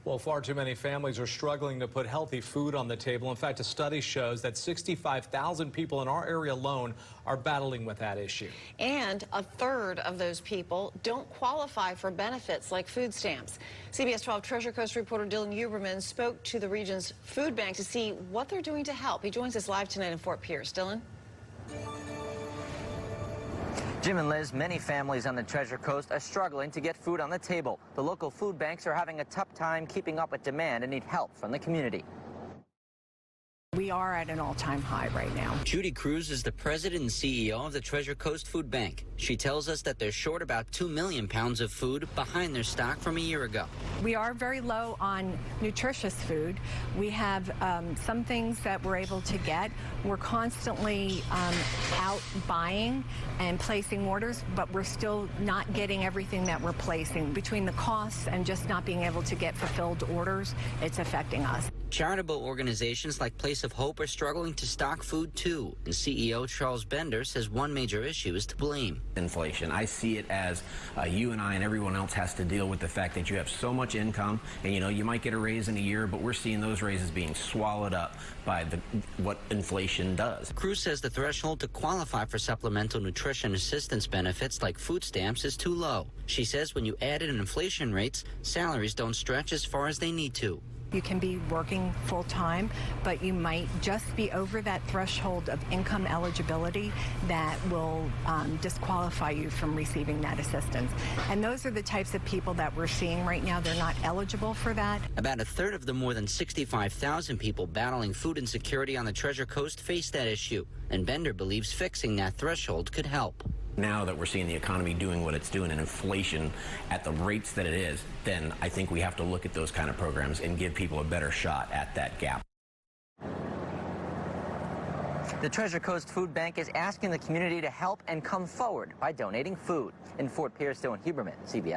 Well, far too many families are struggling to put healthy food on the table. In fact, a study shows that 65,000 people in our area alone are battling with that issue. And a third of those people don't qualify for benefits like food stamps. CBS 12 Treasure Coast reporter Dylan Huberman spoke to the region's food bank to see what they're doing to help. He joins us live tonight in Fort Pierce. Dylan? Jim and Liz, many families on the Treasure Coast are struggling to get food on the table. The local food banks are having a tough time keeping up with demand and need help from the community. We are at an all-time high right now. Judy Cruz is the president and CEO of the Treasure Coast Food Bank. She tells us that they're short about 2 million pounds of food behind their stock from a year ago. We are very low on nutritious food. We have some things that we're able to get. We're constantly out buying and placing orders, but we're still not getting everything that we're placing. Between the costs and just not being able to get fulfilled orders, it's affecting us. Charitable organizations like Place of Hope are struggling to stock food too. And CEO Charles Bender says one major issue is to blame. Inflation. I see it as you and I and everyone else has to deal with the fact that you have so much income and you might get a raise in a year, but we're seeing those raises being swallowed up by what inflation does. Cruz says the threshold to qualify for supplemental nutrition assistance benefits like food stamps is too low. She says when you add in inflation rates, salaries don't stretch as far as they need to. You can be working full-time, but you might just be over that threshold of income eligibility that will disqualify you from receiving that assistance. And those are the types of people that we're seeing right now. They're not eligible for that. About a third of the more than 65,000 people battling food insecurity on the Treasure Coast face that issue, and Bender believes fixing that threshold could help. Now that we're seeing the economy doing what it's doing and inflation at the rates that it is, then I think we have to look at those kind of programs and give people a better shot at that gap. The Treasure Coast Food Bank is asking the community to help and come forward by donating food. In Fort Pierce, Dylan Huberman, CBS.